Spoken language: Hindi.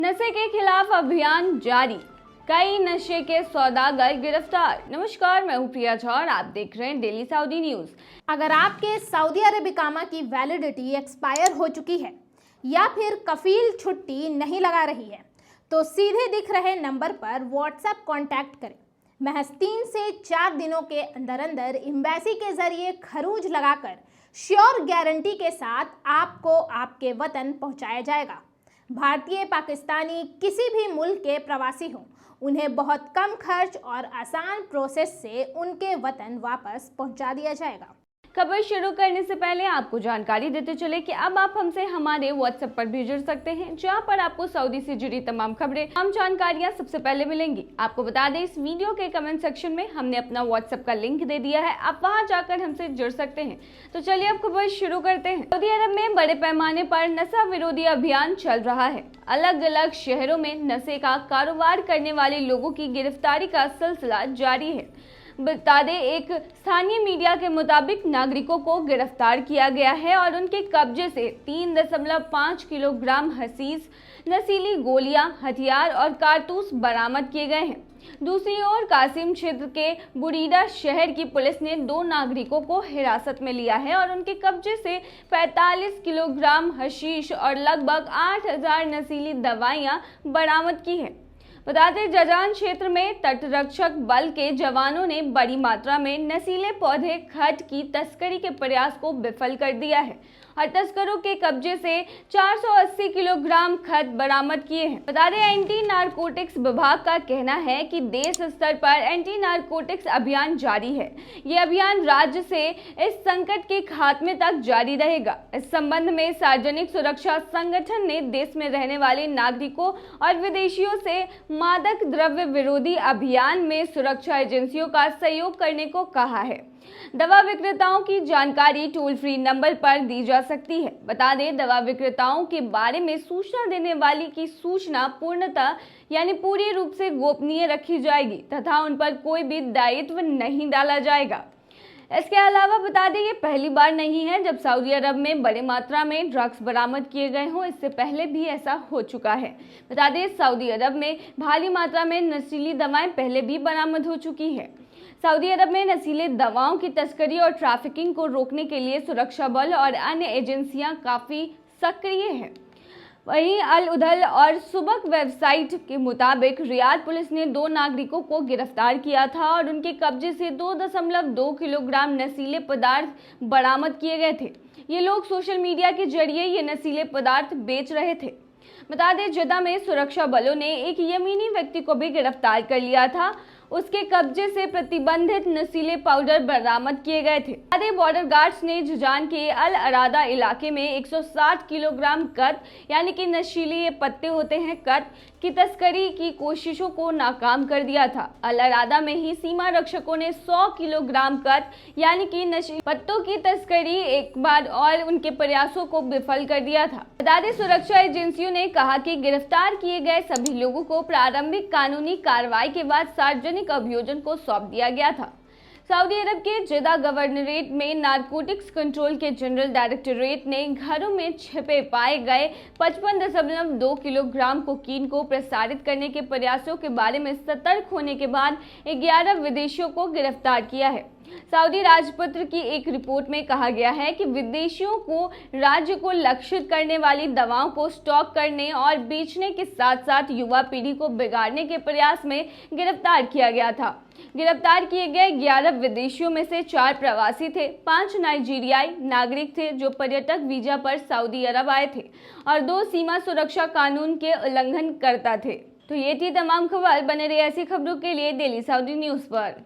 नशे के खिलाफ अभियान जारी, कई नशे के सौदागर गिरफ्तार। नमस्कार, मैं हूं प्रिया झा और आप देख रहे हैं डेली सऊदी न्यूज। अगर आपके सऊदी अरब इकामा की वैलिडिटी एक्सपायर हो चुकी है या फिर कफील छुट्टी नहीं लगा रही है तो सीधे दिख रहे नंबर पर व्हाट्सएप कांटेक्ट करें। महज 3 से 4 दिनों के अंदर अंदर एम्बेसी के जरिए खरूज लगाकर श्योर गारंटी के साथ आपको आपके वतन पहुंचाया जाएगा। भारतीय, पाकिस्तानी, किसी भी मुल्क के प्रवासी हों, उन्हें बहुत कम खर्च और आसान प्रोसेस से उनके वतन वापस पहुंचा दिया जाएगा। खबर शुरू करने से पहले आपको जानकारी देते चले कि अब आप हमसे हमारे व्हाट्सएप पर भी जुड़ सकते हैं, जहां पर आपको सऊदी से जुड़ी तमाम खबरें, तमाम जानकारियां सबसे पहले मिलेंगी। आपको बता दें, इस वीडियो के कमेंट सेक्शन में हमने अपना व्हाट्सएप का लिंक दे दिया है, आप वहां जाकर हमसे जुड़ सकते हैं। तो चलिए अब खबर शुरू करते हैं। सऊदी अरब में बड़े पैमाने पर नशा विरोधी अभियान चल रहा है। अलग अलग शहरों में नशे का कारोबार करने वाले लोगों की गिरफ्तारी का सिलसिला जारी है। बता दें, एक स्थानीय मीडिया के मुताबिक नागरिकों को गिरफ्तार किया गया है और उनके कब्जे से 3.5 किलोग्राम हशीश, नशीली गोलियां, हथियार और कारतूस बरामद किए गए हैं। दूसरी ओर कासिम क्षेत्र के बुरीदा शहर की पुलिस ने 2 नागरिकों को हिरासत में लिया है और उनके कब्जे से 45 किलोग्राम हशीश और लगभग 8000 नशीली दवाइयां बरामद की हैं। बता दें, जजान क्षेत्र में तटरक्षक बल के जवानों ने बड़ी मात्रा में नशीले पौधे खट की तस्करी के प्रयास को विफल कर दिया है और तस्करों के कब्जे से 480 किलोग्राम खत बरामद किए हैं। बता दें, एंटी नारकोटिक्स विभाग का कहना है कि देश स्तर पर एंटी नारकोटिक्स अभियान जारी है। ये अभियान राज्य से इस संकट के खात्मे तक जारी रहेगा। इस संबंध में सार्वजनिक सुरक्षा संगठन ने देश में रहने वाले नागरिकों और विदेशियों से मादक द्रव्य विरोधी अभियान में सुरक्षा एजेंसियों का सहयोग करने को कहा है। दवा विक्रेताओं की जानकारी टोल फ्री नंबर पर दी जा सकती है। बता दें, दवा विक्रेताओं के बारे में सूचना देने वाली की सूचना पूर्णतः यानी पूरी रूप से गोपनीय रखी जाएगी तथा उन पर कोई भी दायित्व नहीं डाला जाएगा। इसके अलावा बता दें, ये पहली बार नहीं है जब सऊदी अरब में बड़ी मात्रा में ड्रग्स बरामद किए गए हों। इससे पहले भी ऐसा हो चुका है। बता दें, सऊदी अरब में भारी मात्रा में नशीली दवाएं पहले भी बरामद हो चुकी है। सऊदी अरब में नशीले दवाओं की तस्करी और ट्रैफिकिंग को रोकने के लिए सुरक्षा बल और अन्य एजेंसियां काफी सक्रिय हैं। वहीं अल उदल और सुबक वेबसाइट के मुताबिक रियाद पुलिस ने 2 नागरिकों को गिरफ्तार किया था और उनके कब्जे से 2.2 किलोग्राम नशीले पदार्थ बरामद किए गए थे। ये लोग सोशल मीडिया के जरिए ये नशीले पदार्थ बेच रहे थे। बता दें, जद्दा में सुरक्षा बलों ने एक यमीनी व्यक्ति को भी गिरफ्तार कर लिया था। उसके कब्जे से प्रतिबंधित नशीले पाउडर बरामद किए गए थे। आधे बॉर्डर गार्ड्स ने जुजान के अल अरादा इलाके में 160 किलोग्राम कत यानी कि नशीले पत्ते होते हैं कत की तस्करी की कोशिशों को नाकाम कर दिया था। अल अरादा में ही सीमा रक्षकों ने 100 किलोग्राम कत यानी कि नशीले पत्तों की तस्करी एक बार और उनके प्रयासों को विफल कर दिया था। बता दें, सुरक्षा एजेंसियों ने कहा कि गिरफ्तार किए गए सभी लोगों को प्रारंभिक कानूनी कार्रवाई के बाद सार्वजनिक अभियोजन को सौंप दिया गया था। सऊदी अरब के जेदा गवर्नरेट में नारकोटिक्स कंट्रोल के जनरल डायरेक्टरेट ने घरों में छिपे पाए गए 55.2 किलोग्राम कोकीन को प्रसारित करने के प्रयासों के बारे में सतर्क होने के बाद 11 विदेशियों को गिरफ्तार किया है। सऊदी राजपत्र की एक रिपोर्ट में कहा गया है कि विदेशियों को राज्य को लक्षित करने वाली दवाओं को स्टॉक करने और बेचने के साथ साथ युवा पीढ़ी को बिगाड़ने के प्रयास में गिरफ्तार किया गया था। गिरफ्तार किए गए 11 विदेशियों में से 4 प्रवासी थे, 5 नाइजीरियाई नागरिक थे जो पर्यटक वीजा पर सऊदी अरब आए थे और 2 सीमा सुरक्षा कानून के उल्लंघन करता थे। तो ये थी तमाम खबर। बने रहिए ऐसी खबरों के लिए डेली सऊदी न्यूज पर।